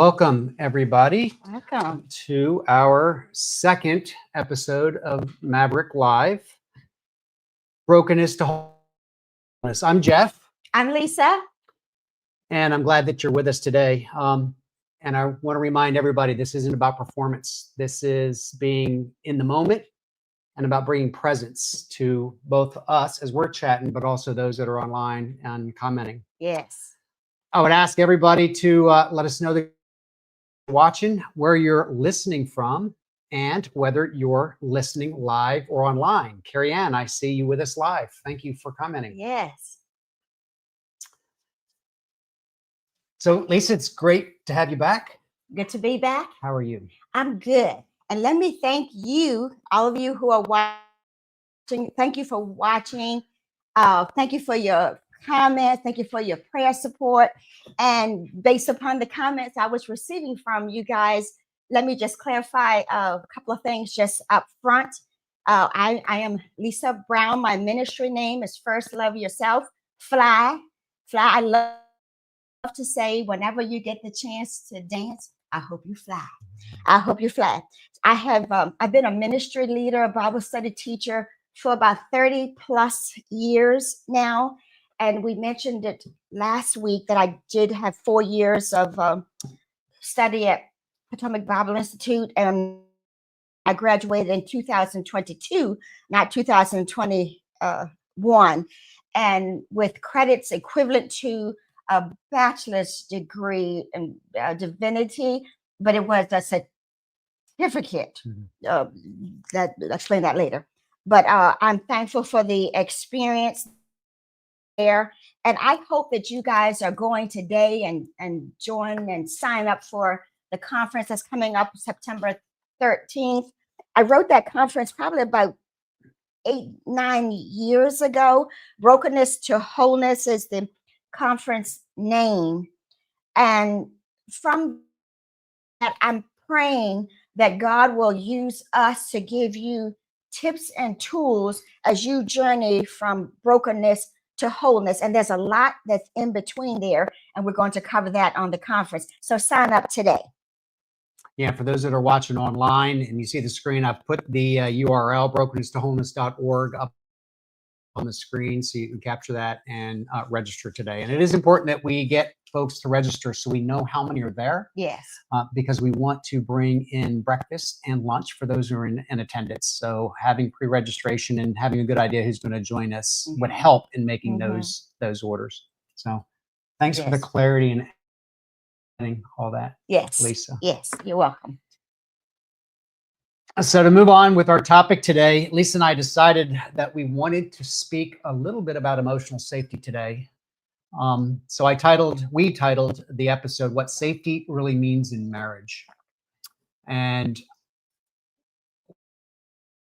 Welcome, everybody, Welcome. to our second episode of Maverick Live, Brokenness to Wholeness. I'm Jeff, I'm Lisa. and I'm glad that you're with us today. And I want to remind everybody, this isn't about performance. This is being in the moment and about bringing presence to both us as we're chatting, but also those that are online and commenting. Yes. I would ask everybody to let us know that you're watching, where you're listening from, and whether you're listening live or online. Carrie Ann, I see you with us live. Thank you for commenting. Yes. So, Lisa, it's great to have you back. Good to be back. How are you? I'm good. And let me thank you, all of you who are watching. Thank you for watching. Thank you for your comments. Thank you for your prayer support. And based upon the comments I was receiving from you guys, let me just clarify a couple of things just up front. I am Lisa Brown. My ministry name is First Love Yourself. Fly. I love to say whenever you get the chance to dance, I hope you fly. I hope you fly. I've been a ministry leader, a Bible study teacher for about 30 plus years now. And we mentioned it last week that I did have 4 years of study at Potomac Bible Institute, and I graduated in 2022, not 2021, and with credits equivalent to a bachelor's degree in divinity, but it was a certificate. I'll explain that later. But I'm thankful for the experience there. And I hope that you guys are going today and join and sign up for the conference that's coming up September 13th. I wrote that conference probably about 8-9 years ago. Brokenness to Wholeness is the conference name. And from that, I'm praying that God will use us to give you tips and tools as you journey from brokenness to wholeness. And there's a lot that's in between there. And we're going to cover that on the conference. So sign up today. Yeah, for those that are watching online and you see the screen, I've put the URL, brokennesstoWholeness.org, up on the screen so you can capture that and register today. And it is important that we get folks to register so we know how many are there. Yes. Because we want to bring in breakfast and lunch for those who are in attendance. So having pre-registration and having a good idea who's going to join us would help in making those orders. So thanks for the clarity and all that. Yes. Lisa. Yes, you're welcome. So to move on with our topic today, Lisa and I decided that we wanted to speak a little bit about emotional safety today. So we titled the episode, What Safety Really Means in Marriage. And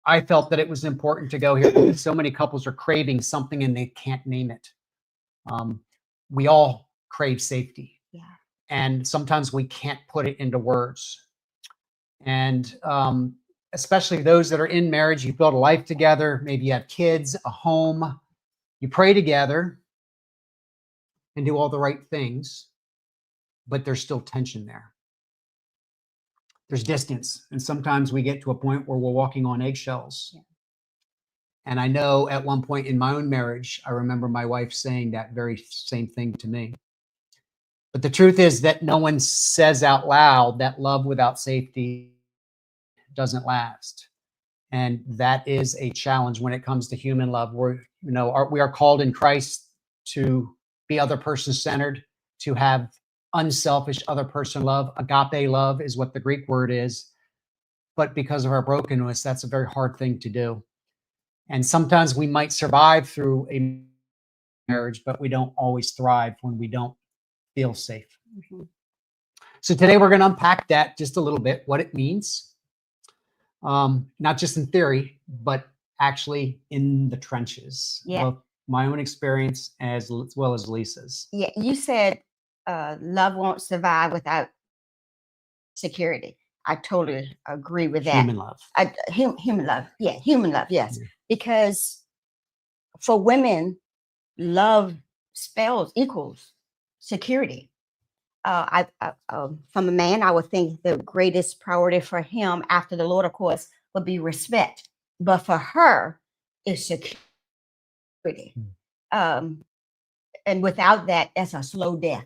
I felt that it was important to go here because so many couples are craving something and they can't name it. We all crave safety. Yeah. And sometimes we can't put it into words. And especially those that are in marriage, you build a life together, maybe you have kids, a home, you pray together and do all the right things, but there's still tension there. There's distance. And sometimes we get to a point where we're walking on eggshells. Yeah. And I know at one point in my own marriage, I remember my wife saying that very same thing to me. But the truth is that no one says out loud that love without safety doesn't last. And that is a challenge when it comes to human love. We are called in Christ to be other person centered, to have unselfish other person love. Agape love is what the Greek word is. But because of our brokenness, that's a very hard thing to do. And sometimes we might survive through a marriage, but we don't always thrive when we don't feel safe. So today we're going to unpack that just a little bit, what it means. Not just in theory, but actually in the trenches. Yeah. Both my own experience as well as Lisa's. Yeah, you said love won't survive without security. I totally agree with that. Human love. Human love. Yeah, human love. Yes. Yeah. Because for women, love equals security. From a man, I would think the greatest priority for him after the Lord, of course, would be respect. But for her, it's security. And without that, that's a slow death.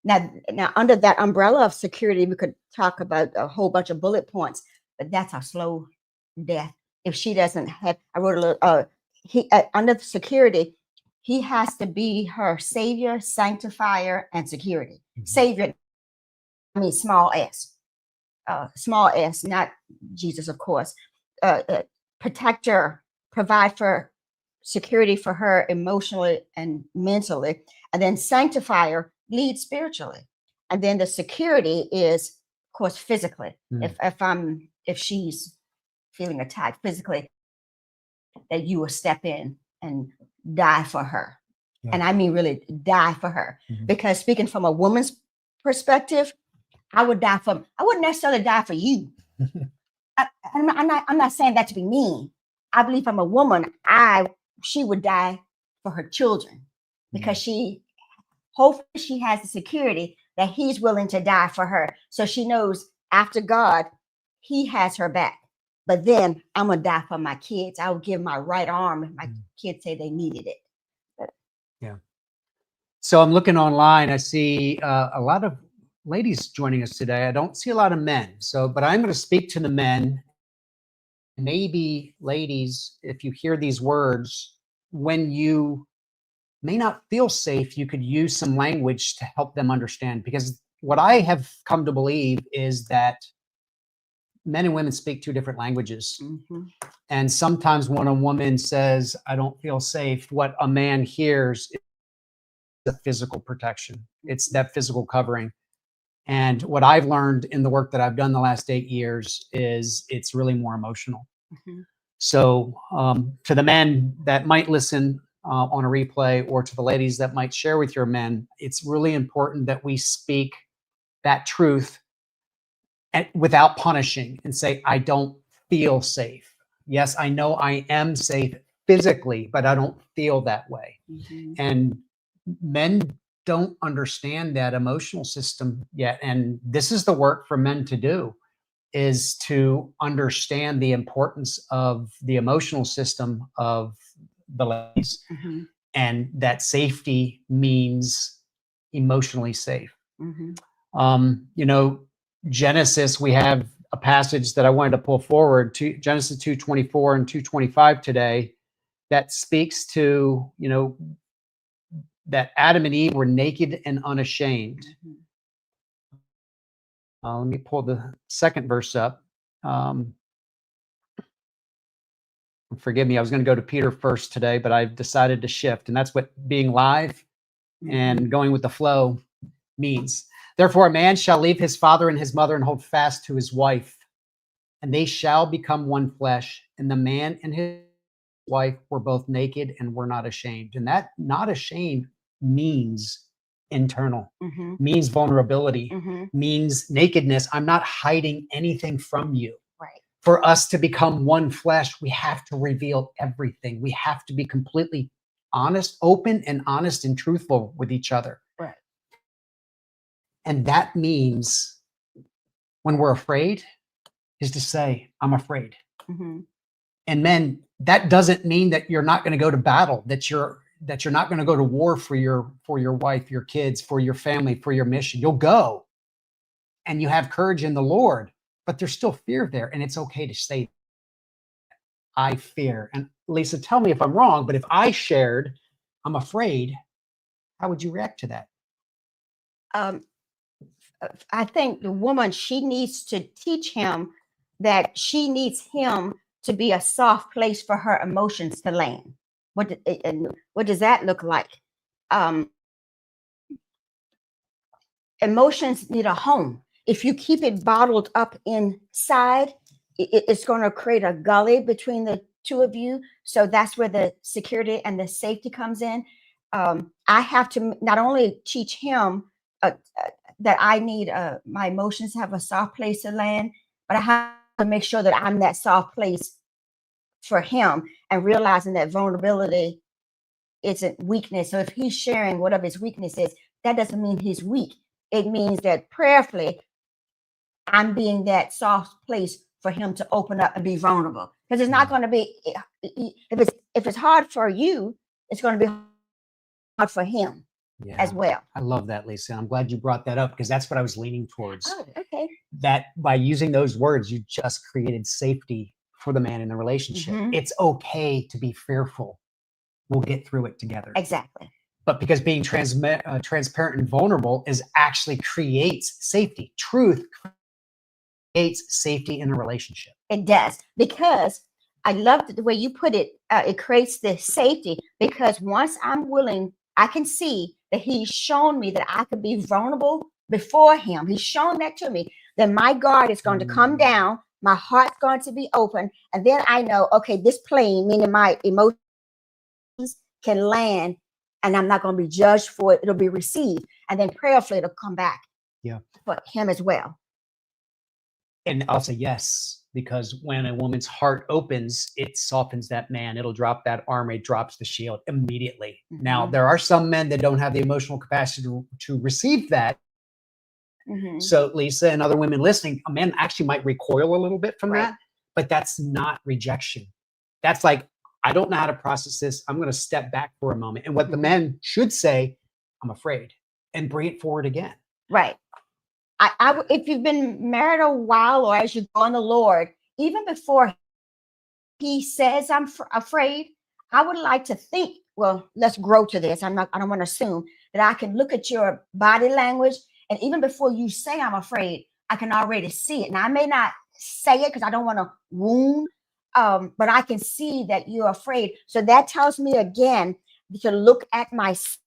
Now, under that umbrella of security, we could talk about a whole bunch of bullet points, but that's a slow death. If she doesn't have, I wrote a little, under security, he has to be her savior, sanctifier, and security. Savior, I mean small s, not Jesus, of course. Protector, provide for security for her emotionally and mentally, and then sanctifier, lead spiritually, and then the security is, of course, physically. If she's feeling attacked physically, that you will step in and die for her. Yeah. And I mean really die for her. Because speaking from a woman's perspective, I wouldn't necessarily die for you. I'm not saying that to be mean. I believe from a woman, she would die for her children, because hopefully she has the security that he's willing to die for her. So she knows after God, he has her back. But then I'm going to die for my kids. I will give my right arm if my kids say they needed it. Yeah. So I'm looking online. I see a lot of ladies joining us today. I don't see a lot of men. But I'm going to speak to the men. Maybe, ladies, if you hear these words, when you may not feel safe, you could use some language to help them understand. Because what I have come to believe is that men and women speak two different languages. And sometimes when a woman says, I don't feel safe, what a man hears is the physical protection. It's that physical covering. And what I've learned in the work that I've done the last 8 years is it's really more emotional. So to the men that might listen on a replay, or to the ladies that might share with your men, it's really important that we speak that truth without punishing, and say, I don't feel safe. Yes, I know I am safe physically, but I don't feel that way. And men don't understand that emotional system yet. And this is the work for men to do, is to understand the importance of the emotional system of the ladies, and that safety means emotionally safe. Genesis, we have a passage that I wanted to pull forward to Genesis 2:24 and 2:25 today, that speaks to, that Adam and Eve were naked and unashamed. Let me pull the second verse up. Forgive me, I was going to go to Peter first today, but I've decided to shift. And that's what being live and going with the flow means. Therefore, a man shall leave his father and his mother and hold fast to his wife, and they shall become one flesh. And the man and his wife were both naked and were not ashamed. And that not ashamed means internal, means vulnerability, means nakedness. I'm not hiding anything from you. Right. For us to become one flesh, we have to reveal everything. We have to be completely honest, open and honest and truthful with each other. Right. And that means when we're afraid, is to say, I'm afraid. And men, that doesn't mean that you're not going to go to battle, that you're not going to go to war for your wife, your kids, for your family, for your mission. You'll go, and you have courage in the Lord, but there's still fear there. And it's okay to say, I fear. And Lisa, tell me if I'm wrong, but if I shared, I'm afraid, how would you react to that? I think the woman, she needs to teach him that she needs him to be a soft place for her emotions to land. What does that look like? Emotions need a home. If you keep it bottled up inside, it's going to create a gully between the two of you. So that's where the security and the safety comes in. I have to not only teach him that I need my emotions to have a soft place to land, but I have to make sure that I'm that soft place for him, and realizing that vulnerability isn't weakness. So if he's sharing whatever his weakness is, that doesn't mean he's weak. it means that prayerfully, I'm being that soft place for him to open up and be vulnerable. Because it's not going to be, if it's hard for you, it's going to be hard for him as well. I love that, Lisa. I'm glad you brought that up because that's what I was leaning towards. Oh, okay. That by using those words, you just created safety for the man in the relationship. It's okay to be fearful. We'll get through it together. Exactly. But because being transparent and vulnerable actually creates safety. Truth creates safety in a relationship. It does, because I love the way you put it. It creates this safety because once I'm willing, I can see that he's shown me that I could be vulnerable before him. He's shown that to me. Then my guard is going to come down. My heart's going to be open. And then I know, okay, this plane, meaning my emotions, can land and I'm not going to be judged for it. It'll be received. And then prayerfully, it'll come back for him as well. And I'll say yes, because when a woman's heart opens, it softens that man. It'll drop that armor. It drops the shield immediately. Now, there are some men that don't have the emotional capacity to receive that. So Lisa and other women listening, a man actually might recoil a little bit from that, but that's not rejection. That's like, I don't know how to process this. I'm going to step back for a moment. And what the men should say, I'm afraid, and bring it forward again. Right. If you've been married a while or as you go on the Lord, even before he says, I'm afraid, I would like to think, well, let's grow to this. I don't want to assume that I can look at your body language. And even before you say I'm afraid, I can already see it. Now, I may not say it because I don't want to wound, but I can see that you're afraid. So that tells me again to look at myself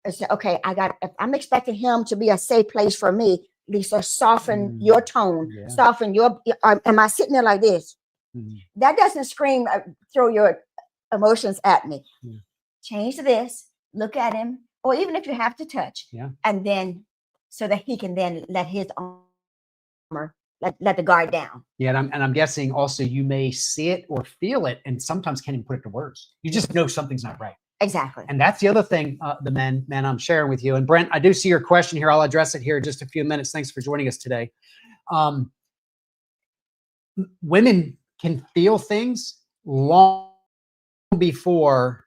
and say, okay, if I'm expecting him to be a safe place for me, Lisa, soften your tone, soften your, am I sitting there like this? That doesn't scream, throw your emotions at me. Change to this, look at him, or even if you have to touch, and then so that he can then let his armor, let the guard down. Yeah, and I'm guessing also you may see it or feel it, and sometimes can't even put it to words. You just know something's not right. Exactly. And that's the other thing, the men I'm sharing with you. And Brent, I do see your question here. I'll address it here in just a few minutes. Thanks for joining us today. Women can feel things long before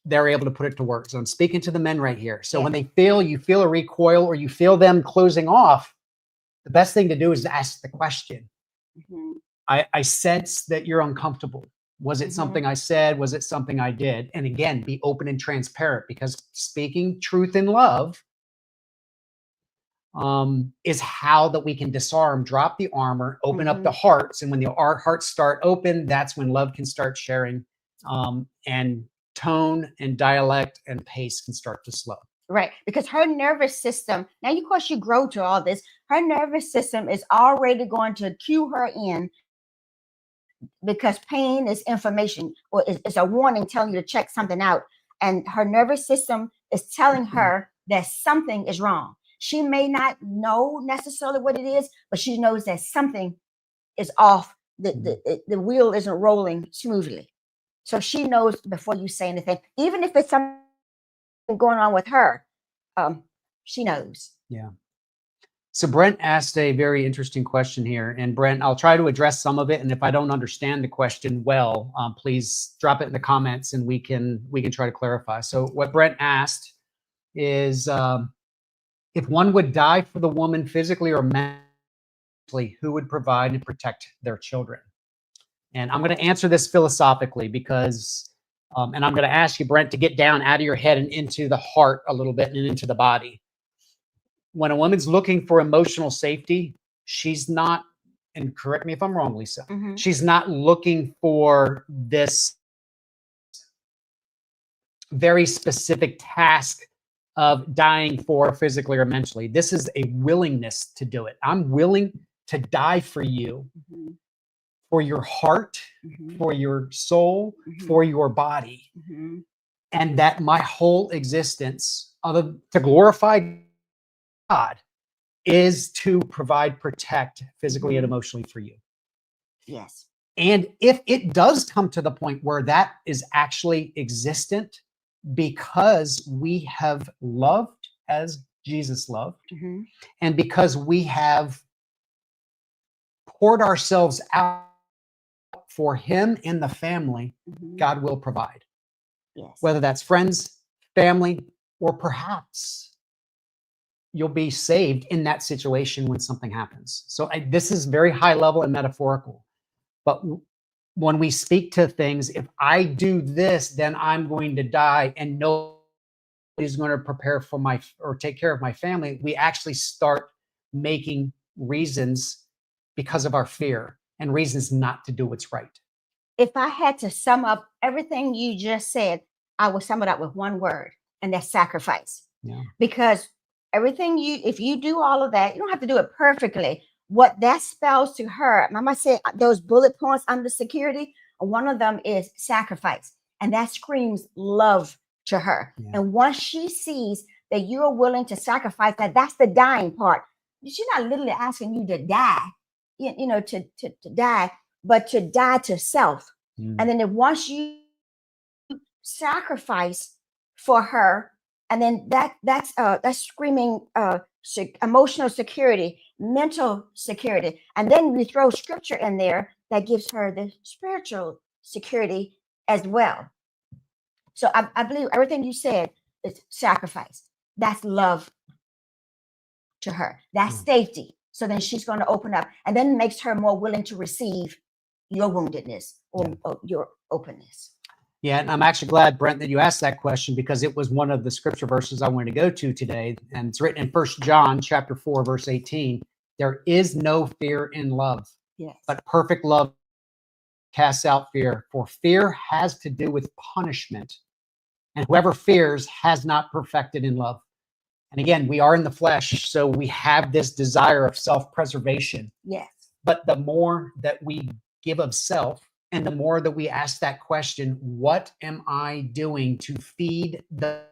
they're able to put it to words. So I'm speaking to the men right here. So when you feel a recoil or you feel them closing off, the best thing to do is to ask the question. I sense that you're uncomfortable. Was it something I said? Was it something I did? And again, be open and transparent, because speaking truth in love is how that we can disarm, drop the armor, open up the hearts. And when our hearts start open, that's when love can start sharing, and tone and dialect and pace can start to slow. Right. Because her nervous system, now, of course, you grow to all this. Her nervous system is already going to cue her in, because pain is information, or it's a warning telling you to check something out. And her nervous system is telling her that something is wrong. She may not know necessarily what it is, but she knows that something is off. The wheel isn't rolling smoothly. So she knows before you say anything, even if it's something going on with her, she knows. Yeah. So Brent asked a very interesting question here, and Brent, I'll try to address some of it. And if I don't understand the question well, please drop it in the comments, and we can try to clarify. So what Brent asked is, if one would die for the woman physically or mentally, who would provide and protect their children? And I'm going to answer this philosophically because, and I'm going to ask you, Brent, to get down out of your head and into the heart a little bit and into the body. When a woman's looking for emotional safety, she's not, and correct me if I'm wrong, Lisa, she's not looking for this very specific task of dying for physically or mentally. This is a willingness to do it. I'm willing to die for you, for your heart, for your soul, for your body. And that my whole existence, to glorify God, is to provide, protect physically and emotionally for you. Yes. And if it does come to the point where that is actually existent because we have loved as Jesus loved, Mhm. and because we have poured ourselves out for him and the family, Mhm. God will provide, Yes. whether that's friends, family, or perhaps you'll be saved in that situation when something happens. So this is very high level and metaphorical. But when we speak to things, if I do this, then I'm going to die, and nobody's going to prepare for my or take care of my family, we actually start making reasons because of our fear and reasons not to do what's right. If I had to sum up everything you just said, I would sum it up with one word, and that's sacrifice. Yeah. Because everything if you do all of that, you don't have to do it perfectly. What that spells to her, Mama said those bullet points under security, one of them is sacrifice. And that screams love to her. Yeah. And once she sees that you're willing to sacrifice that, that's the dying part. She's not literally asking you to die, to die, but to die to self. Mm. And then once you sacrifice for her, and then that's screaming emotional security, mental security, and then we throw scripture in there that gives her the spiritual security as well. So I believe everything you said is sacrifice. That's love to her. That's safety. So then she's going to open up, and then makes her more willing to receive your woundedness or your openness. Yeah, and I'm actually glad, Brent, that you asked that question, because it was one of the scripture verses I wanted to go to today. And it's written in 1 John chapter 4, verse 18. There is no fear in love, Yes. but perfect love casts out fear. For fear has to do with punishment, and whoever fears has not perfected in love. And again, we are in the flesh, so we have this desire of self-preservation. Yes. But the more that we give of self, and the more that we ask that question, what am I doing to feed the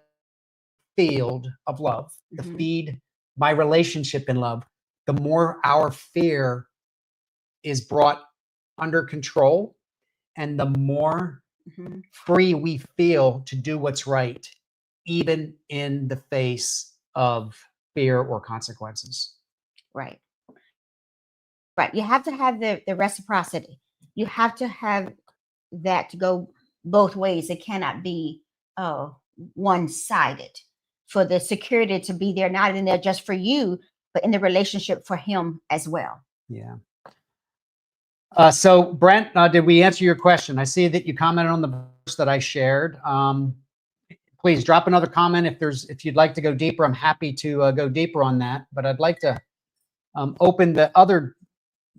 field of love, to feed my relationship in love, the more our fear is brought under control, and the more free we feel to do what's right, even in the face of fear or consequences. Right. Right. You have to have the reciprocity. You have to have that to go both ways. It cannot be one-sided. For the security to be there, not in there just for you, but in the relationship for him as well. Yeah. So Brent, did we answer your question? I see that you commented on the verse that I shared. Please drop another comment if you'd like to go deeper. I'm happy to go deeper on that, but I'd like to open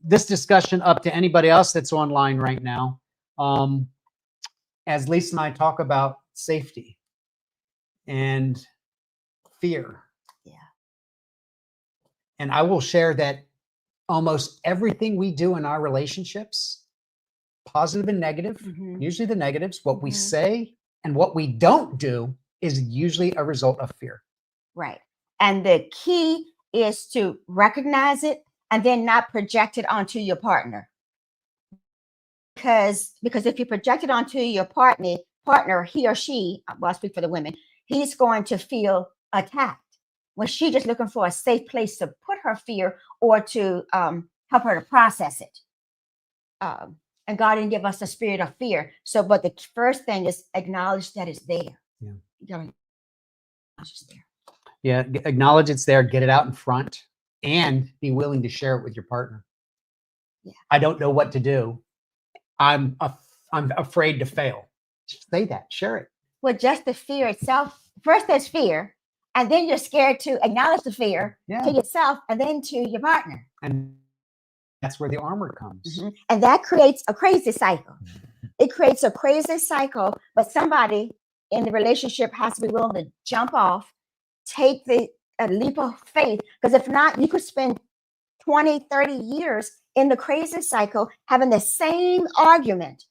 this discussion up to anybody else that's online right now. As Lisa and I talk about safety and fear. Yeah. And I will share that almost everything we do in our relationships, positive and negative, usually the negatives, what we say and what we don't do is usually a result of fear. Right. And the key is to recognize it and then not project it onto your partner. Because if you project it onto your partner, he or she, well, I'll speak for the women, he's going to feel attacked when she's just looking for a safe place to put her fear or to help her to process it. And God didn't give us a spirit of fear. So, but the first thing is acknowledge that it's there. Yeah. You gotta acknowledge it's there. Yeah, acknowledge it's there, get it out in front, and be willing to share it with your partner. Yeah. I don't know what to do. I'm afraid to fail. Say that, share it. Well, just the fear itself. First, there's fear, and then you're scared to acknowledge the fear to yourself, and then to your partner. And that's where the armor comes. And that creates a crazy cycle. It creates a crazy cycle, but somebody in the relationship has to be willing to jump off, take a leap of faith, because if not, you could spend 20, 30 years in the crazy cycle having the same argument,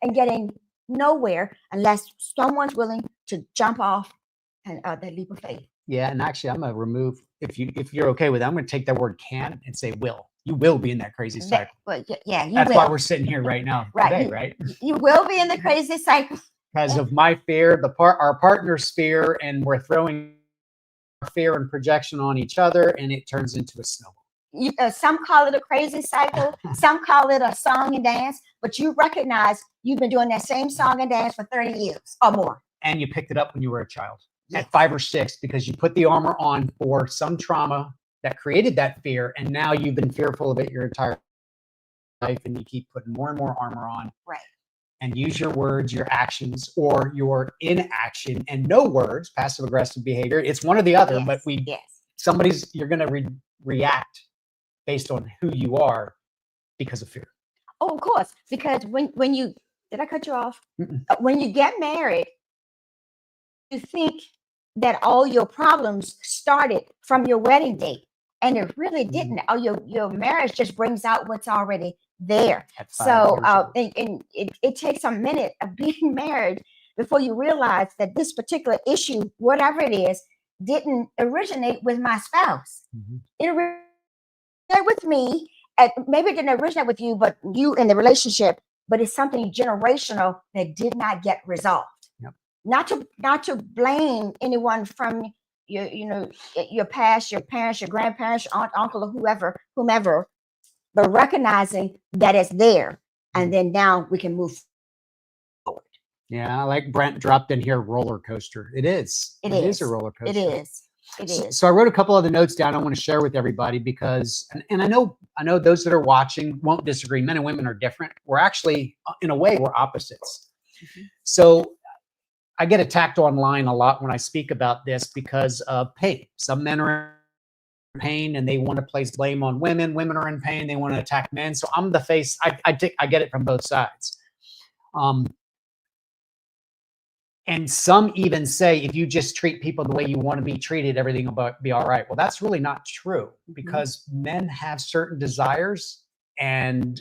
and getting nowhere unless someone's willing to jump off and that leap of faith. Yeah, and actually, I'm gonna remove, if you're okay with it, I'm gonna take that word "can" and say "will." You will be in that crazy cycle. But yeah, you That's will. why we're sitting here right now, today, right? You will be in the crazy cycle. because of my fear, our partner's fear, and we're throwing fear and projection on each other, and it turns into a snowball. Some call it a crazy cycle. Some call it a song and dance. But you recognize you've been doing that same song and dance for 30 years or more. And you picked it up when you were a child Yes. at 5 or 6 because you put the armor on for some trauma that created that fear, and now you've been fearful of it your entire life, and you keep putting more and more armor on. Right. And use your words, your actions, or your inaction, and no words, passive aggressive behavior. It's one or the other, Yes. but you're going to react based on who you are because of fear. Oh, of course. Because when you, did I cut you off? Mm-mm. When you get married, you think that all your problems started from your wedding date, and it really didn't. Oh, your marriage just brings out what's already there. So and it takes a minute of being married before you realize that this particular issue, whatever it is, didn't originate with my spouse. It originated with me. Maybe it didn't originate with you, but you in the relationship, but it's something generational that did not get resolved. Yep. Not to blame anyone from your past, your parents, your grandparents, your aunt, uncle, or whomever, but recognizing that it's there, and then now we can move forward. Yeah, like Brent dropped in here, roller coaster. It is. It is a roller coaster. It is. It is. So I wrote a couple other notes down I want to share with everybody because, and I know those that are watching won't disagree. Men and women are different. We're actually, in a way, we're opposites. So I get attacked online a lot when I speak about this because of pain. Some men are in pain and they want to place blame on women. Women are in pain. They want to attack men. So I'm the face. I get it from both sides. And some even say, if you just treat people the way you want to be treated, everything will be all right. Well, that's really not true because men have certain desires and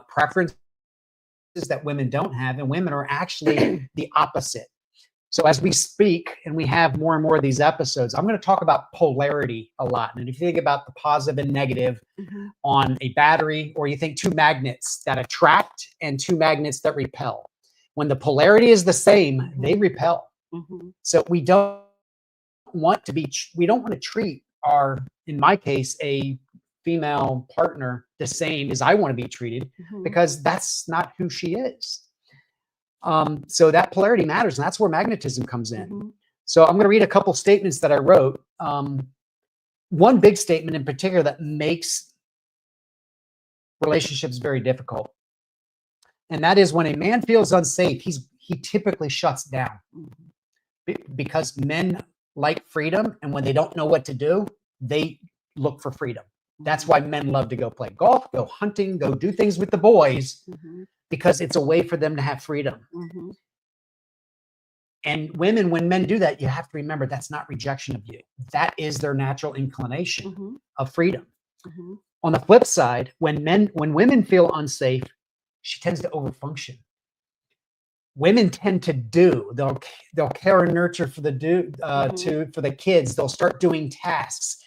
preferences that women don't have, and women are actually the opposite. So as we speak and we have more and more of these episodes, I'm going to talk about polarity a lot. And if you think about the positive and negative on a battery, or you think two magnets that attract and two magnets that repel, when the polarity is the same, they repel. So we don't want to treat in my case, a female partner the same as I want to be treated, because that's not who she is. So that polarity matters, and that's where magnetism comes in. So I'm going to read a couple statements that I wrote. One big statement in particular that makes relationships very difficult, and that is when a man feels unsafe, he typically shuts down because men like freedom, and when they don't know what to do, they look for freedom. That's why men love to go play golf, go hunting, go do things with the boys, because it's a way for them to have freedom. And women, when men do that, you have to remember that's not rejection of you. That is their natural inclination of freedom. On the flip side, when women feel unsafe, she tends to overfunction. Women tend to do. They'll care and nurture for for the kids. They'll start doing tasks.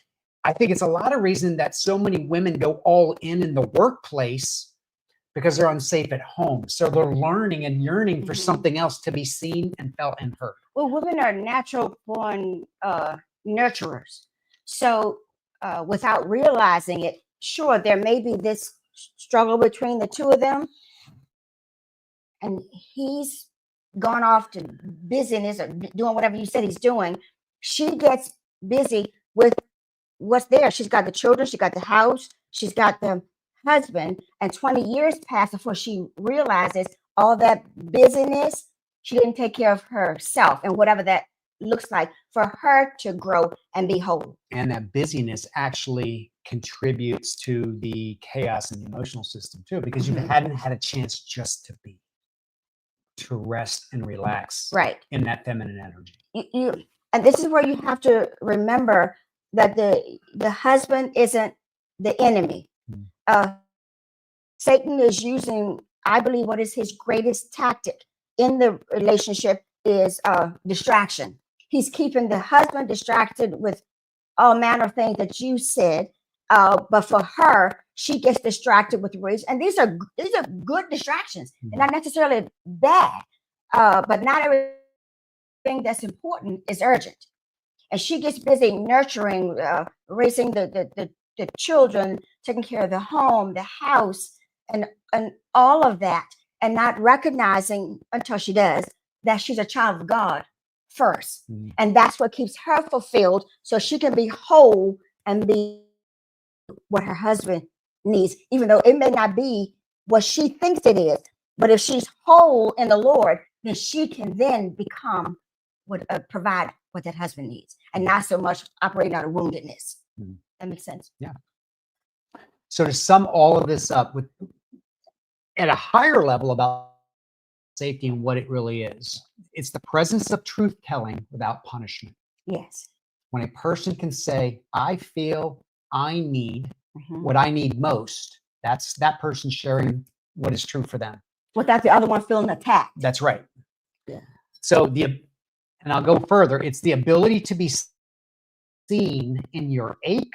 I think it's a lot of reason that so many women go all in the workplace because they're unsafe at home. So they're learning and yearning for something else, to be seen and felt and heard. Well, women are natural born nurturers. So without realizing it, sure, there may be this struggle between the two of them, and he's gone off to busyness or doing whatever you said he's doing. She gets busy with what's there. She's got the children, she got the house, she's got the husband, and 20 years pass before she realizes all that busyness, she didn't take care of herself, and whatever that looks like for her to grow and be whole. And that busyness actually contributes to the chaos in the emotional system too, because you hadn't had a chance just to be, to rest and relax in that feminine energy. And this is where you have to remember that the husband isn't the enemy. Satan is using, I believe, what is his greatest tactic in the relationship is distraction. He's keeping the husband distracted with all manner of things that you said, but for her, she gets distracted with race. And these are good distractions. They're not necessarily bad, but not everything that's important is urgent. And she gets busy nurturing, raising the children, taking care of the home, the house, and all of that, and not recognizing until she does that she's a child of God first. And that's what keeps her fulfilled, so she can be whole and be what her husband needs, even though it may not be what she thinks it is. But if she's whole in the Lord, then she can then become what provide what that husband needs, and not so much operating out of woundedness. That makes sense. Yeah. So to sum all of this up with at a higher level about safety and what it really is, it's the presence of truth telling without punishment. Yes. When a person can say, I feel I need what I need most, that's that person sharing what is true for them. Without the other one feeling attacked. That's right. Yeah. So and I'll go further, it's the ability to be seen in your ache,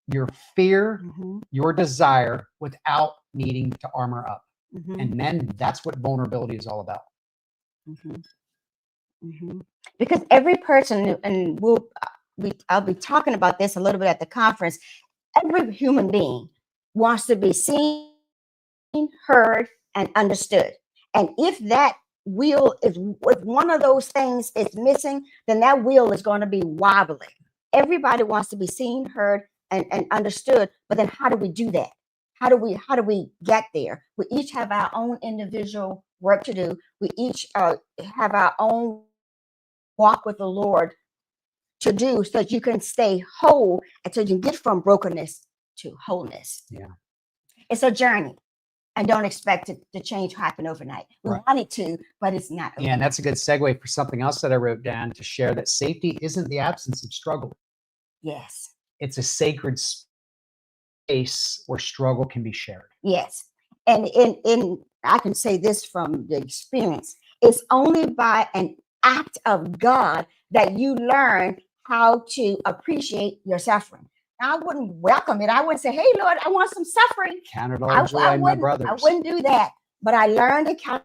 your fear, your desire without needing to armor up. And then that's what vulnerability is all about. Because every person, and I'll be talking about this a little bit at the conference, every human being wants to be seen, heard, and understood. And if that wheel is, if one of those things is missing, then that wheel is going to be wobbly. Everybody wants to be seen, heard, and understood. But then how do we do that? How do we get there? We each have our own individual work to do. We each have our own walk with the Lord to do, so that you can stay whole and so you can get from brokenness to wholeness. Yeah. It's a journey, and don't expect it to change happen overnight. We want it to, but it's not overnight. Yeah, and that's a good segue for something else that I wrote down to share, that safety isn't the absence of struggle. Yes. It's a sacred space where struggle can be shared. Yes. And in I can say this from the experience, it's only by an act of God that you learn how to appreciate your suffering. I wouldn't welcome it. I wouldn't say, hey, Lord, I want some suffering. Count it all joy, my brothers. I wouldn't do that. But I learned to count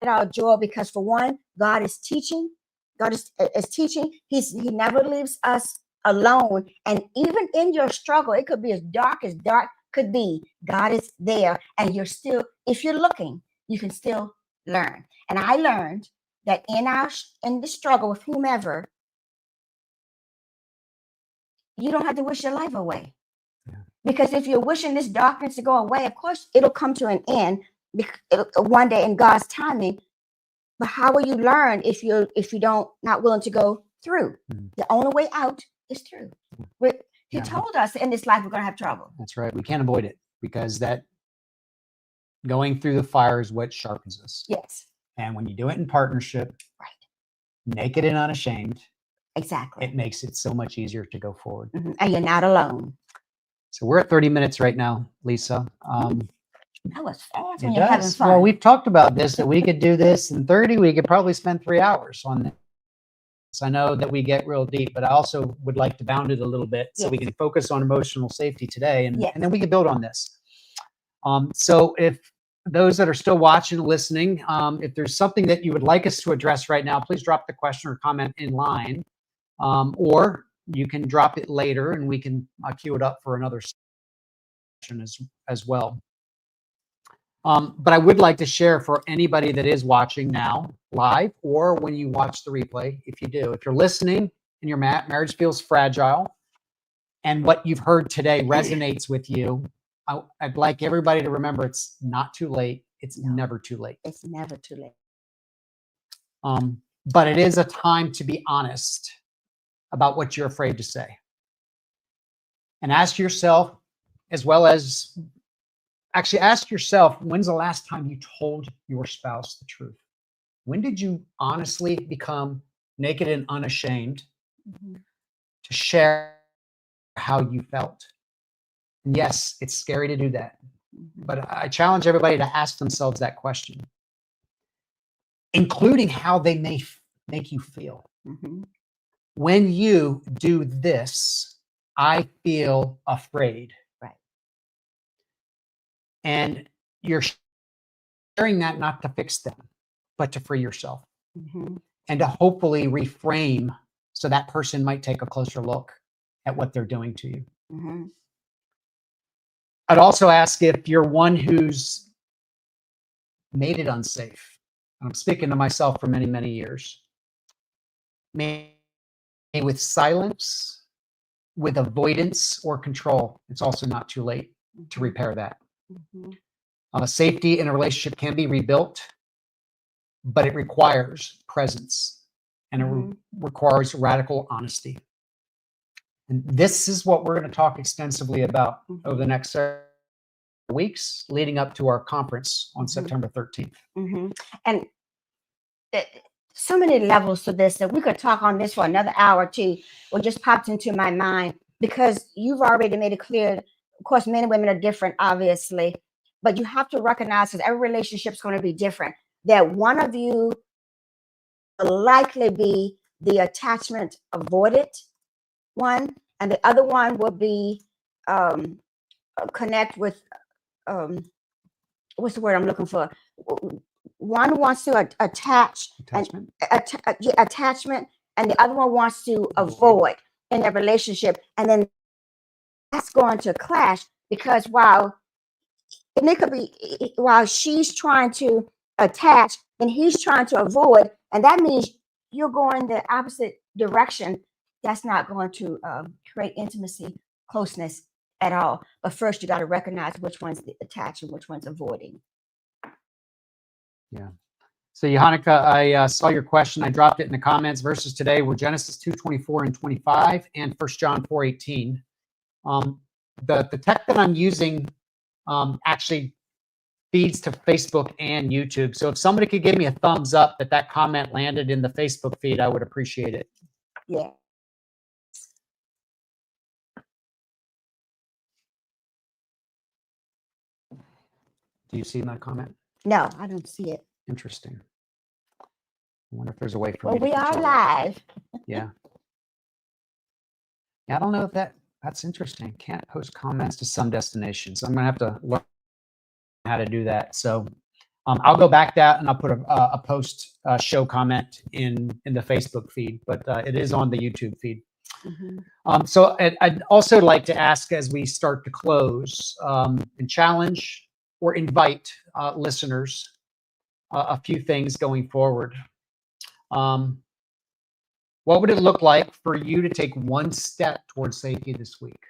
it all joy, because for one, God is teaching. God is teaching. He never leaves us alone. And even in your struggle, it could be as dark could be. God is there, and you're still, if you're looking, you can still learn. And I learned that in the struggle with whomever, you don't have to wish your life away. Yeah. Because if you're wishing this darkness to go away, of course it'll come to an end one day in God's timing. But how will you learn if you not willing to go through? The only way out is through. He told us in this life we're going to have trouble. That's right. We can't avoid it, because that going through the fire is what sharpens us. Yes. And when you do it in partnership, naked and unashamed, exactly, it makes it so much easier to go forward. And you're not alone. So we're at 30 minutes right now, Lisa. That was fast when you're having fun. Well, we've talked about this, that we could do this in 30. We could probably spend 3 hours on this. I know that we get real deep, but I also would like to bound it a little bit so we can focus on emotional safety today, and then we can build on this. So if those that are still watching, listening, if there's something that you would like us to address right now, please drop the question or comment in line, or you can drop it later and we can queue it up for another session as well. But I would like to share for anybody that is watching now live, or when you watch the replay, if you're listening and your marriage feels fragile and what you've heard today resonates with you, I'd like everybody to remember it's not too late. It's never too late. It's never too late. But it is a time to be honest about what you're afraid to say. And ask yourself, as well as actually ask yourself, when's the last time you told your spouse the truth? When did you honestly become naked and unashamed to share how you felt? And yes, it's scary to do that. But I challenge everybody to ask themselves that question, including how they may make you feel. When you do this, I feel afraid. Right. And you're sharing that not to fix them, but to free yourself Mm-hmm. and to hopefully reframe so that person might take a closer look at what they're doing to you. Mm-hmm. I'd also ask if you're one who's made it unsafe. I'm speaking to myself for many, many years. Maybe with silence, with avoidance or control, it's also not too late to repair that. Mm-hmm. Safety in a relationship can be rebuilt, but it requires presence and it requires radical honesty. And this is what we're going to talk extensively about over the next several weeks leading up to our conference on September 13th. Mm-hmm. And so many levels to this that we could talk on this for another hour or two. What just popped into my mind, because you've already made it clear. Of course, men and women are different, obviously, but you have to recognize that every relationship is going to be different. That one of you will likely be the attachment avoided one, and the other one will be connect with what's the word I'm looking for? One wants to attachment, attachment, and the other one wants to avoid in their relationship, and then that's going to clash because while she's trying to attach and he's trying to avoid, and that means you're going the opposite direction. That's not going to create intimacy, closeness at all. But first, you got to recognize which one's attached and which one's avoiding. Yeah. So, Johannika, I saw your question. I dropped it in the comments. Verses today were Genesis 2:24 and 25 and 1 John 4:18. The text that I'm using actually feeds to Facebook and YouTube. So if somebody could give me a thumbs up that comment landed in the Facebook feed, I would appreciate it. Yeah. Do you see my comment? No, I don't see it. Interesting. I wonder if there's a way for me to. Well, we are live. Yeah. Yeah, I don't know if that's interesting. Can't post comments to some destinations. I'm gonna have to learn how to do that. So I'll go back that and I'll put a post show comment in the Facebook feed, but it is on the YouTube feed. Mm-hmm. So I'd also like to ask as we start to close and challenge or invite listeners a few things going forward. What would it look like for you to take one step towards safety this week?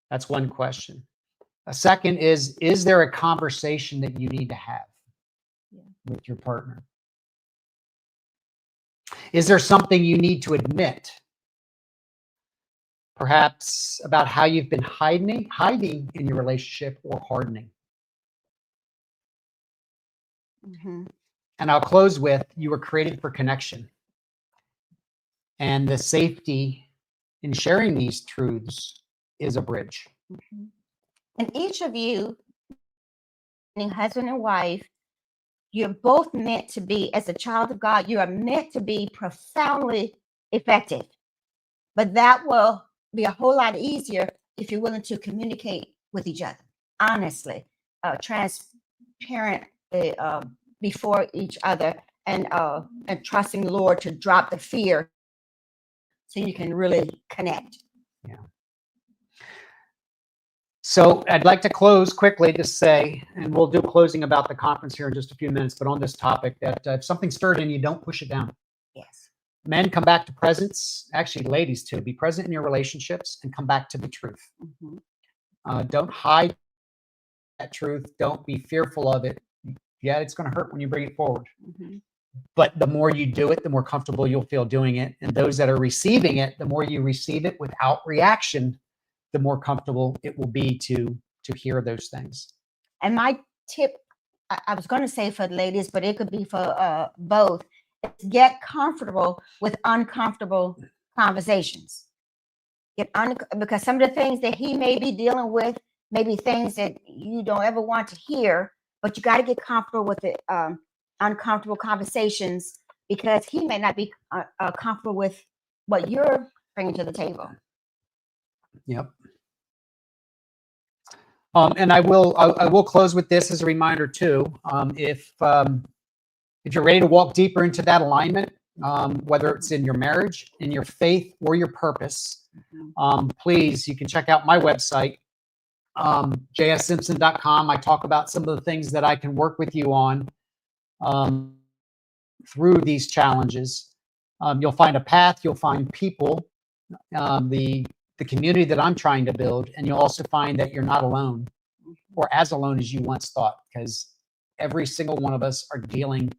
That's one question. A second is there a conversation that you need to have with your partner? Is there something you need to admit? Perhaps about how you've been hiding in your relationship or hardening. Mm-hmm. And I'll close with, you were created for connection. And the safety in sharing these truths is a bridge. Mm-hmm. And each of you, husband and wife, you're both meant to be, as a child of God, you are meant to be profoundly effective. But that will be a whole lot easier if you're willing to communicate with each other, honestly, transparent before each other, and trusting the Lord to drop the fear so you can really connect. Yeah. So I'd like to close quickly to say, and we'll do closing about the conference here in just a few minutes, but on this topic, that if something stirred in you, don't push it down. Yes. Men, come back to presence. Actually, ladies too, be present in your relationships and come back to the truth. Mm-hmm. Don't hide that truth. Don't be fearful of it. Yeah, it's going to hurt when you bring it forward. Mm-hmm. But the more you do it, the more comfortable you'll feel doing it. And those that are receiving it, the more you receive it without reaction, the more comfortable it will be to hear those things. And my tip, I was going to say for the ladies, but it could be for both, is get comfortable with uncomfortable conversations. Because some of the things that he may be dealing with may be things that you don't ever want to hear, but you got to get comfortable with the uncomfortable conversations, because he may not be comfortable with what you're bringing to the table. Yep. And I will close with this as a reminder too. If you're ready to walk deeper into that alignment, whether it's in your marriage, in your faith, or your purpose, please, you can check out my website, jssimpson.com. I talk about some of the things that I can work with you on through these challenges. You'll find a path, you'll find people, the community that I'm trying to build, and you'll also find that you're not alone, or as alone as you once thought, because every single one of us are dealing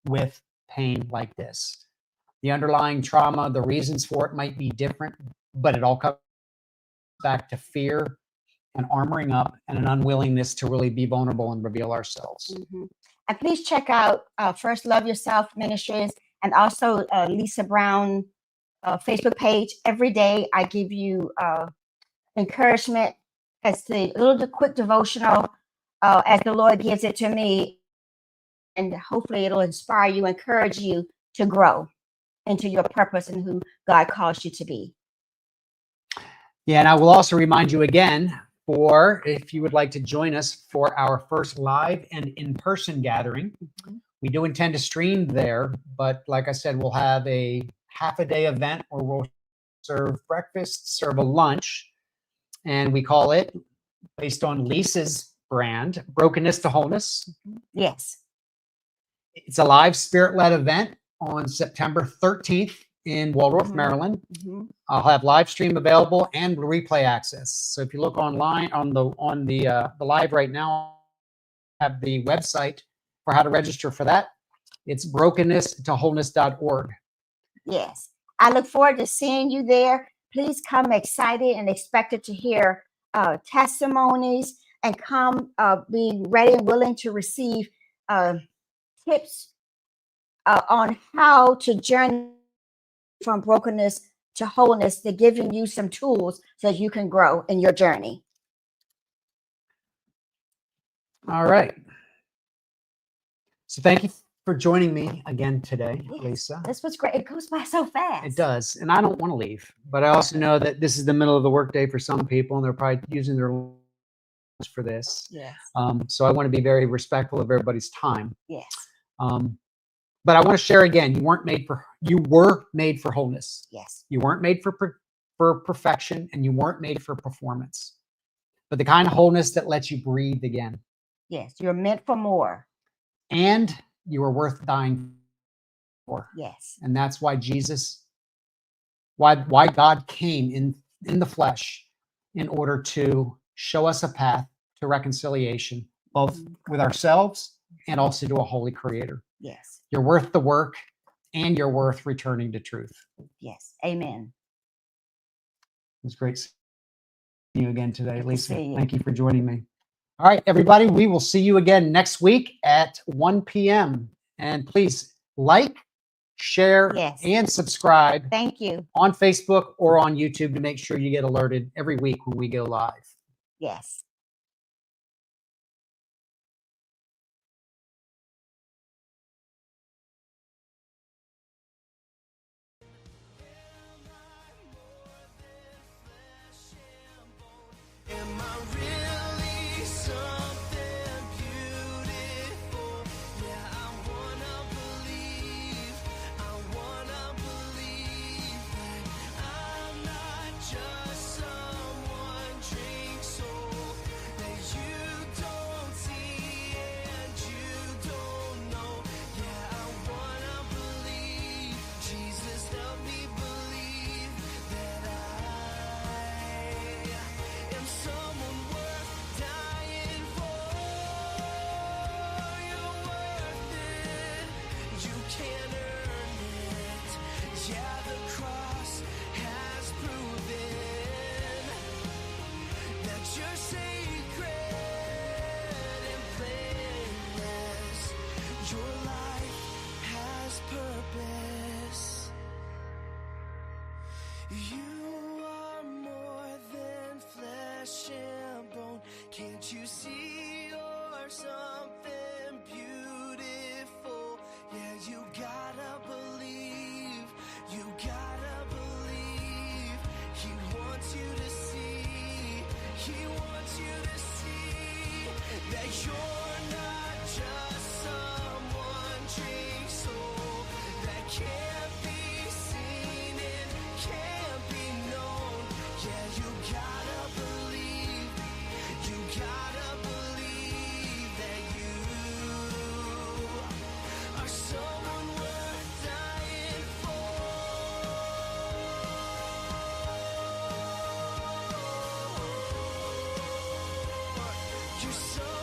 with pain like this. The underlying trauma, the reasons for it might be different, but it all comes back to fear and armoring up and an unwillingness to really be vulnerable and reveal ourselves. And please check out First Love Yourself Ministries, and also Lisa Brown Facebook page. Every day I give you encouragement. It's a little quick devotional as the Lord gives it to me. And hopefully it'll inspire you, encourage you to grow into your purpose and who God calls you to be. Yeah, and I will also remind you again, for if you would like to join us for our first live and in-person gathering. We do intend to stream there, but like I said, we'll have a half-a-day event where we'll serve breakfast, serve a lunch, and we call it, based on Lisa's brand, Brokenness to Wholeness. Yes. It's a live spirit-led event on September 13th in Waldorf, Maryland. I'll have live stream available and replay access. So if you look online on the live right now, I have the website for how to register for that. It's brokenness-to-wholeness.org. Yes. I look forward to seeing you there. Please come excited and expected to hear testimonies, and come being ready and willing to receive tips on how to journey from brokenness to wholeness. They're giving you some tools so you can grow in your journey. All right. So thank you for joining me again today, Yes, Lisa. this was great. It goes by so fast. It does. And I don't want to leave, but I also know that this is the middle of the workday for some people, and they're probably using their lunch for this. Yes. So I want to be very respectful of everybody's time. Yes. But I want to share again, you were made for wholeness. Yes. You weren't made for perfection, and you weren't made for performance, but the kind of wholeness that lets you breathe again. Yes. You're meant for more. And you are worth dying for. Yes. And that's why why God came in the flesh, in order to show us a path to reconciliation, both with ourselves and also to a holy creator. Yes. You're worth the work, and you're worth returning to truth. Yes. Amen. It was great seeing you again today, Lisa. see you. Thank you for joining me. All right, everybody, we will see you again next week at 1 p.m. And please like, share, Yes. and subscribe Thank you. on Facebook or on YouTube to make sure you get alerted every week when we go live. Yes. Am I really something beautiful? Yeah, I wanna believe that I'm not just someone drink soul that you don't see and you don't know. Yeah, I wanna believe. Jesus, help me believe that I am someone worth dying for. You're worth it. You can't earn it. Yeah, the cross has proven that you're sacred and blameless. Your life has purpose. You are more than flesh and bone. Can't you see you're something beautiful? Yeah, you gotta believe. You gotta believe. He wants you to see. He wants you to see. You're so